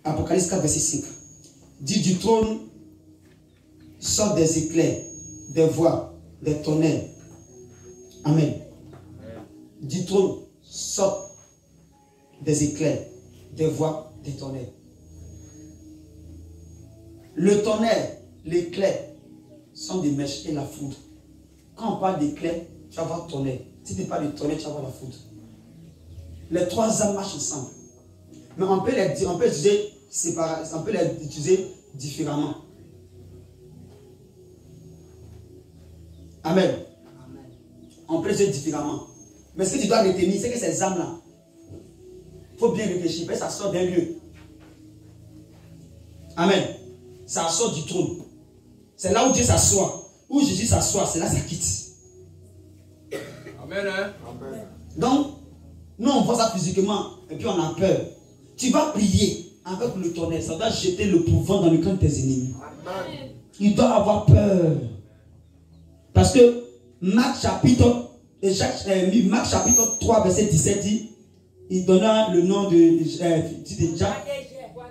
Apocalypse 4, verset 5. Dit du trône sortent des éclairs, des voix, des tonnerres. Amen. Du trône sortent des éclairs, des voix, des tonnerres. Le tonnerre, l'éclair sont des mèches et la foudre. Quand on parle d'éclair, tu vas voir tonnerre. Si tu parles de tonnerre, tu vas voir la foudre. Les trois âmes marchent ensemble. Mais on peut les utiliser séparément, on peut les utiliser différemment. Amen. On peut les utiliser différemment. Mais ce que tu dois retenir, c'est que ces âmes-là, il faut bien réfléchir, parce que ça sort d'un lieu. Amen. Ça sort du trône. C'est là où Dieu s'assoit. Où Jésus s'assoit, c'est là que ça quitte. Amen. Amen. Donc, nous on voit ça physiquement et puis on a peur. Tu vas prier avec le tonnerre, ça doit jeter le pouvoir dans le camp de tes ennemis. Amen. Il doit avoir peur. Parce que Marc chapitre 3 verset 17 dit, il donna le nom de Jacques.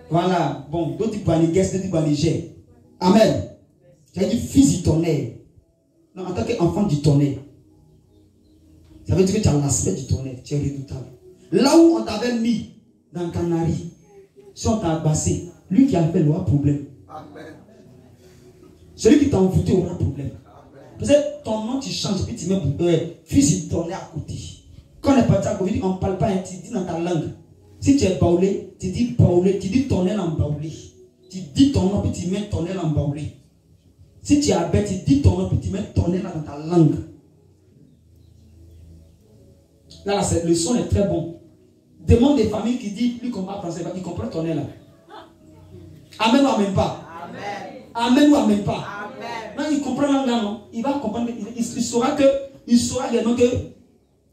Voilà, bon, d'autres types d'Aniguès, d'autres types d'Anigé. Amen. C'est dit fils du tonnerre. Non, en tant qu'enfant du tonnerre. Ça veut dire que tu as l'aspect du tonnerre, tu es redoutable. Là où on t'avait mis dans le canari, si on t'a abassé, lui qui a fait aura problème. Amen. Celui qui t'a envoûté aura problème. Parce que ton nom tu changes, puis tu mets fils du tonnerre à côté. Quand on est parti à côté, on ne parle pas, tu dis dans ta langue. Si tu es baoulé, tu dis baoulé, tu dis tonnerre en baoulé. Tu dis ton nom, puis tu mets tonnerre en baoulé. Si tu es abbé, tu dis ton nom, puis tu mets tonnerre dans ta langue. Là, le son est très bon. Demande des familles qui disent plus qu'on parle français, ils comprennent tonnerre là. Amen ou amen pas? Amen. Amen ou amen pas? Amen. Non, il comprend là, non? Il va comprendre, il saura également que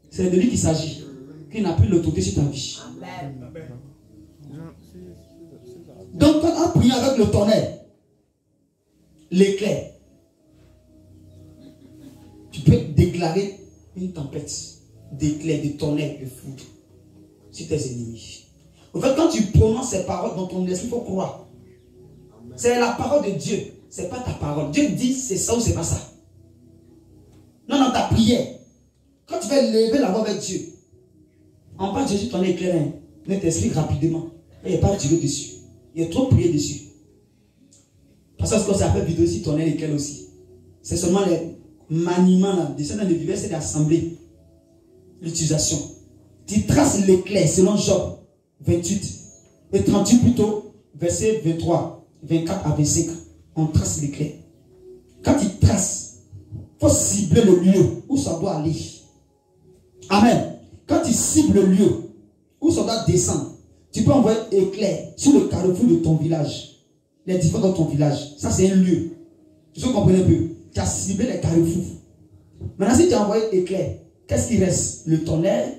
c'est de lui qu'il s'agit. Qu'il n'a plus l'autorité sur ta vie. Amen. Donc, quand on prie avec le tonnerre, l'éclair, tu peux déclarer une tempête d'éclair, de tonnerre, de foudre sur tes ennemis. En fait, quand tu prononces ces paroles dans ton esprit, il faut croire. C'est la parole de Dieu, ce n'est pas ta parole. Dieu dit c'est ça ou c'est pas ça. Non, dans ta prière, quand tu vas lever la voix avec Dieu, en bas de Jésus, ton éclair, ne t'explique rapidement. Il n'y a pas de tirer dessus. Il y a trop prié dessus. Parce que ça fait vidéo aussi, ton éclair aussi. C'est seulement les maniements là, descendant de l'univers, c'est d'assemblée. L'utilisation. Tu traces l'éclair selon Job 28 et 38 plutôt, verset 23, 24 à 25. On trace l'éclair. Quand tu traces, il faut cibler le lieu où ça doit aller. Amen. Quand tu cibles le lieu où ça doit descendre, tu peux envoyer éclair sur le carrefour de ton village. Les différents de ton village. Ça, c'est un lieu. Tu comprends un peu? Tu as ciblé les carrefours. Maintenant, si tu as envoyé éclair, qu'est-ce qui reste? Le tonnerre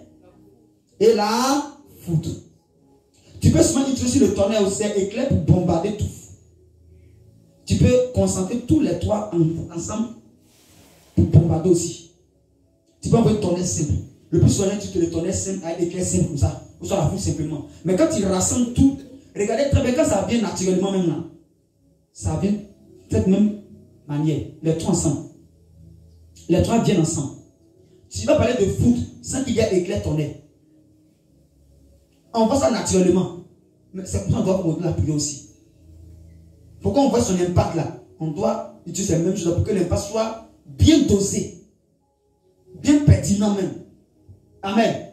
et la foudre. Tu peux seulement utiliser le tonnerre aussi, éclair pour bombarder tout. Tu peux concentrer tous les trois ensemble pour bombarder aussi. Tu peux envoyer le tonnerre simple. Le plus souvent, tu te le tonnerre simple avec l'éclair simple comme ça. Ou soit la foudre simplement. Mais quand tu rassembles tout, regardez très bien, quand ça vient naturellement même là, ça vient de cette même manière. Les trois ensemble. Les trois viennent ensemble. Tu vas parler de foudre sans qu'il y ait éclair tonnerre. On voit ça naturellement. Mais c'est pour ça qu'on doit prendre la prière aussi. Pourquoi on voit son impact là? On doit utiliser la même chose pour que l'impact soit bien dosé. Bien pertinent même. Amen.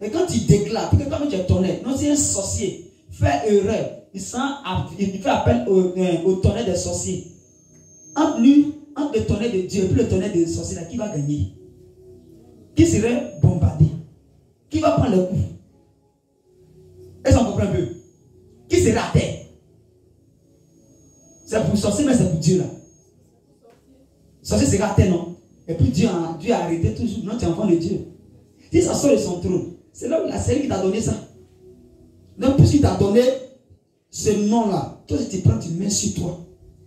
Et quand il déclare, parce que quand tu es tonnerre, non, c'est un sorcier. Fait erreur. Il fait appel au tonnerre des sorciers. Entre le tonnerre de Dieu et le tonnerre des sorciers, là, qui va gagner? Qui serait bombardé? Qui va prendre le coup? Est-ce qu'on comprend un peu? Qui sera à terre? C'est pour le sorcier, mais c'est pour Dieu là. Le sorcier sera à terre, non? Et puis Dieu a arrêté toujours. Non, tu es enfant de Dieu. Si ça sort de son trône, c'est là où la série qui t'a donné ça. Donc, puisqu'il t'a donné ce nom-là, toi, tu prends, tu mets sur toi.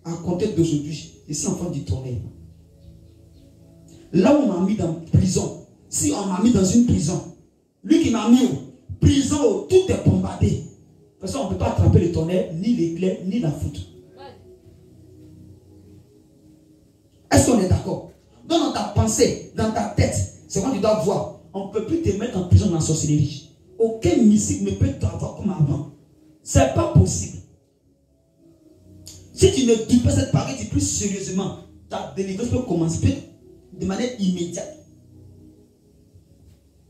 À compter d'aujourd'hui, je suis enfant du tonnerre. Là où on m'a mis dans prison, si on m'a mis dans une prison, lui qui m'a mis en prison, tout est bombardé. Parce qu'on ne peut pas attraper le tonnerre, ni l'éclair, ni la foudre. Est-ce qu'on est d'accord? Donc dans ta pensée, dans ta tête, c'est quand tu dois voir. On ne peut plus te mettre en prison dans la sorcellerie. Aucun mystique ne peut t'avoir comme avant. Ce n'est pas possible. Si tu ne dis pas cette parole plus sérieusement, ta délivrance peut commencer de manière immédiate.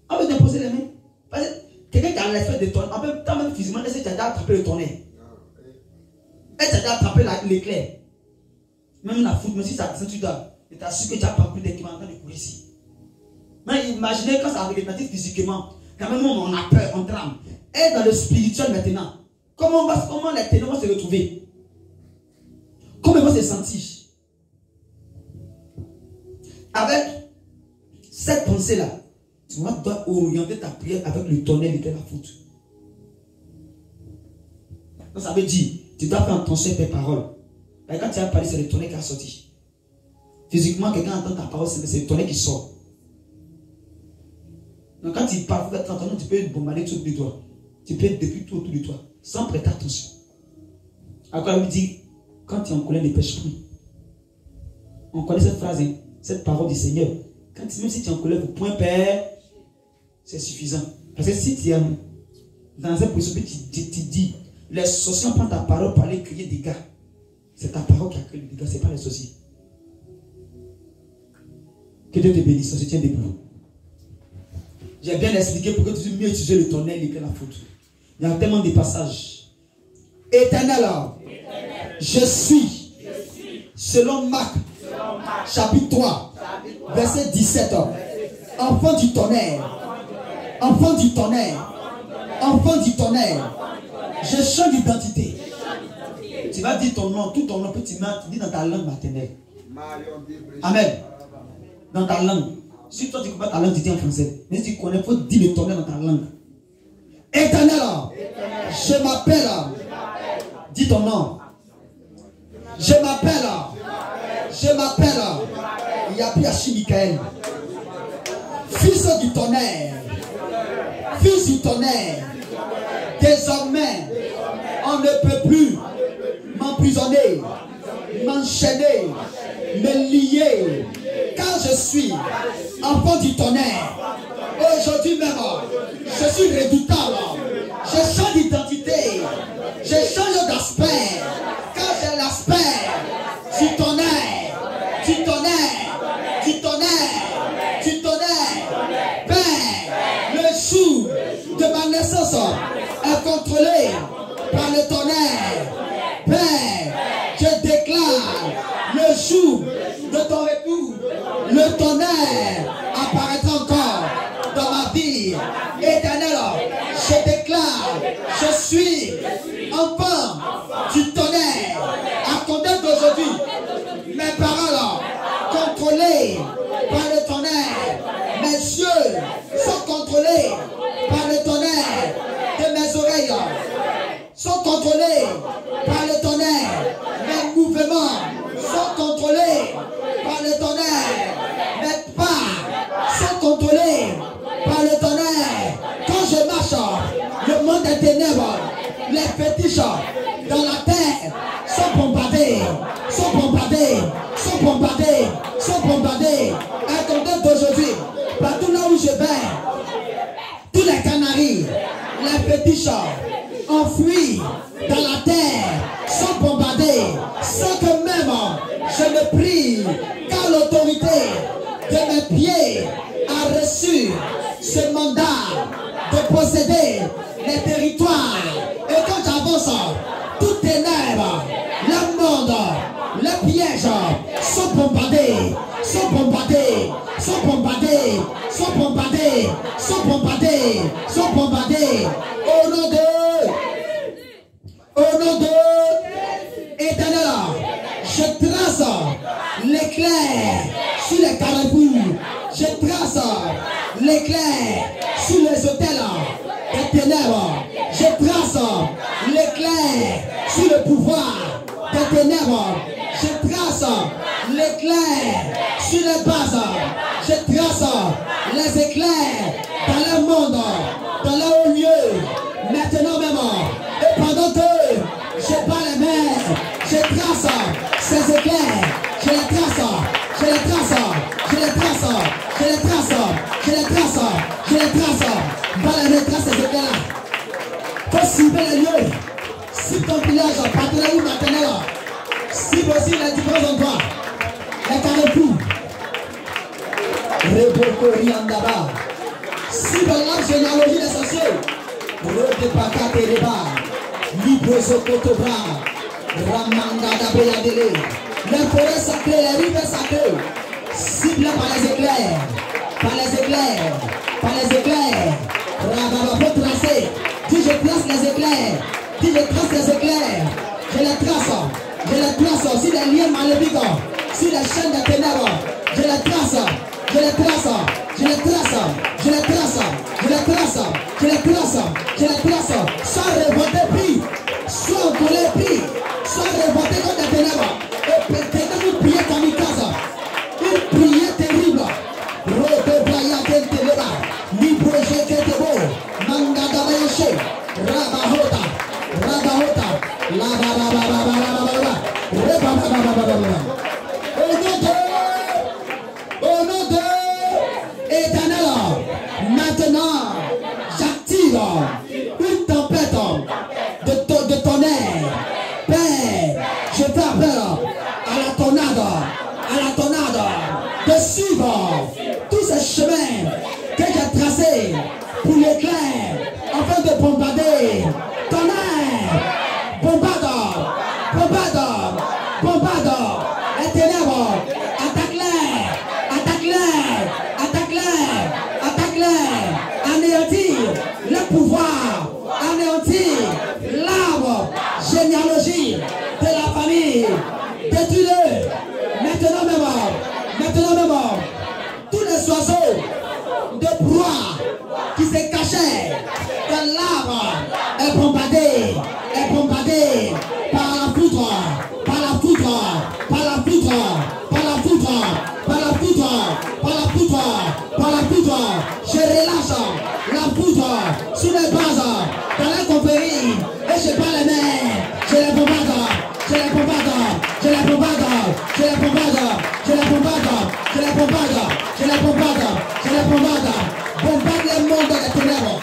On peut te poser les mains. Parce que quelqu'un qui a l'effet de tonnerre, en même temps, même physiquement, est-ce que tu as déjà attrapé le tonnerre? Est-ce que tu as déjà attrapé l'éclair? Même la foudre, même si ça descend, tu dois. Et tu as su que tu n'as pas plus d'équipement en train de courir ici. Mais imaginez quand ça arrive physiquement, quand même on a peur, on tremble. Et dans le spirituel maintenant, comment les ténèbres vont se retrouver? Comment ils vont se sentir? Avec cette pensée-là, tu dois orienter ta prière avec le tonnerre et la foudre. Donc ça veut dire, tu dois faire attention à tes paroles. Et quand tu as parlé, c'est le tonnerre qui a sorti. Physiquement, quelqu'un entend ta parole, c'est le tonnerre qui sort. Donc quand tu parles, tu peux bombarder tout autour de toi. Tu peux être depuis tout autour de toi, sans prêter attention. Après, il dit, quand tu es en colère, ne pêche plus. On connaît cette phrase, hein, cette parole du Seigneur. Même si tu es en colère, au point père, c'est suffisant. Parce que si tu es dans cette position, tu dis, les sorciers prennent ta parole pour aller crier des gars. C'est ta parole qui a créé des dégâts, ce n'est pas les sorciers. Que Dieu te bénisse, on se tient debout. J'ai bien expliqué pour que tu puisses mieux utiliser le tonnerre et la foudre. Il y a tellement de passages. Éternel, je suis, selon Marc, chapitre 3, verset 17. Enfant du tonnerre, enfant du tonnerre, enfant du tonnerre. Je change d'identité. Tu vas dire ton nom, tout ton nom, tu dis dans ta langue maternelle. Amen. Dans ta langue. Si toi tu ne connais pas ta langue, tu dis en français. Mais si tu connais, il faut dire le tonnerre dans ta langue. Éternel, je m'appelle. Dis ton nom. Je m'appelle Yapiachi Michael. Fils du tonnerre. Fils du tonnerre. Désormais, on ne peut plus m'emprisonner, m'enchaîner, me lier. Car je suis enfant du tonnerre. Aujourd'hui même, je suis redoutable. Je change d'identité. Je change d'aspect. Car j'ai l'aspect du tonnerre. Du tonnerre. Du tonnerre. Du tonnerre. Père, le jour de ma naissance est contrôlé par le tonnerre. Père, je déclare le jour de ton retour, le tonnerre apparaîtra encore dans ma vie. Éternel, je déclare, je suis enfant du tonnerre. À compter d'aujourd'hui, mes paroles contrôlées par le tonnerre. Mes yeux sont contrôlés par le tonnerre. De mes oreilles sont contrôlés par le tonnerre. Mes mouvements sont contrôlés par le tonnerre. Mes pas sont contrôlés par le tonnerre. Quand je marche, le monde des ténèbres, les fétiches dans la terre sont bombardés, sont bombardés, sont bombardés, sont bombardés. À compter d'aujourd'hui, partout là où je vais, tous les canaris, les fétiches enfouis dans la terre sont bombardés sans que même je ne prie, car l'autorité de mes pieds a reçu ce mandat de posséder les territoires. Et quand j'avance, toutes ténèbres, le monde, les pièges sont bombardés, sont bombardés, sont bombardés, sont bombardés, sont bombardés, sont bombardés. Au nom de Éternel, je trace l'éclair sur les carrefours. Je trace l'éclair sur les hôtels des ténèbres. Je trace l'éclair sur le pouvoir des ténèbres. Je trace l'éclair sur les bases. Je trace les éclairs dans le monde, dans le haut lieu, maintenant même. Et les lieux. Cible ton village, partenaire ou maternel. Cible aussi les différents endroits. Les carrefours. Reboko Riandaba. Cible l'arbre généalogie des sorciers. Rode Pakate Reba. Libre Sokotobra. Ramanda Dabeyadele. Les forêts sacrées, les rives sacrées. Cible par les éclairs. Par les éclairs. Par les éclairs. Rababa, faut tracer. Dis je trace les éclairs. Dis je trace les éclairs. Je les trace. Je les trace. Si les liens maléfiques. Si les chaînes de ténèbres. Je les trace. Je les trace. Je les trace. Je les trace. Je les trace. Je les trace. Je les trace. Sans révolter pris. Sans colère pris. Sans révolter comme des ténèbres. Et peut-être une prière kamikaze. Une prière terrible. Robe Braya Kenteleba. Libre Jeketebo. Manga Dabayache. Rabahota. Rabahota. Labababababababa. Rebabababababa. Au nom de Éternel, maintenant, j'active une tempête de tonnerre. Père, je fais appel à la tornade, de suivre tous ces chemins que j'ai tracés pour l'éclair, afin de bombarder. Tonnerre, bombarde, les ténèbres, attaque-les, anéantir le pouvoir, anéantir l'arbre généalogie de la famille, détruis-le, maintenant même, tous les oiseaux de proie qui se cachaient dans l'arbre est bombardé par la foudre, je relâche la foudre sur les bases dans la confrérie et je bats les mains, je les bombarde. Bombarde les mondes des ténèbres.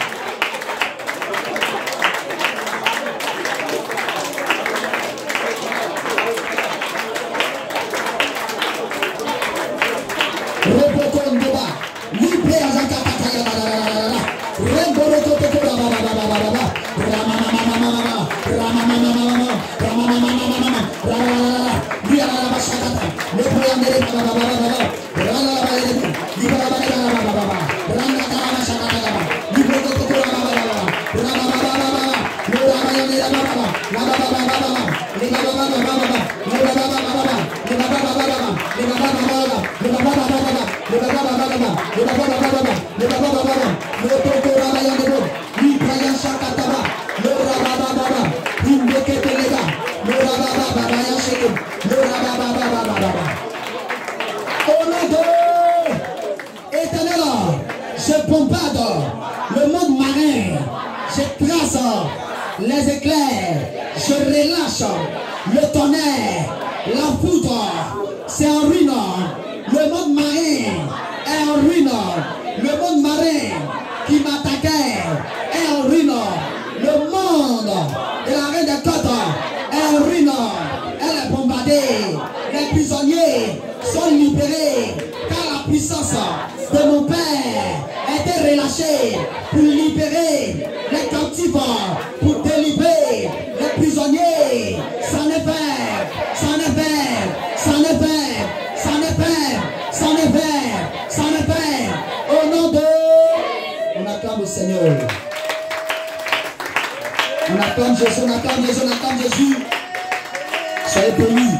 Je bombarde le monde marin, je trace les éclairs, je relâche le tonnerre, la foudre, c'est en ruine, le monde marin est en ruine, le monde marin qui m'attaquait est en ruine, le monde de la reine des côtes est en ruine, elle est bombardée, les prisonniers sont libérés, car la puissance de mon Père était relâchée pour libérer les captifs, pour délivrer les prisonniers. C'en est fait. Au nom de... On acclame le Seigneur. On acclame Jésus. Soyez bénis.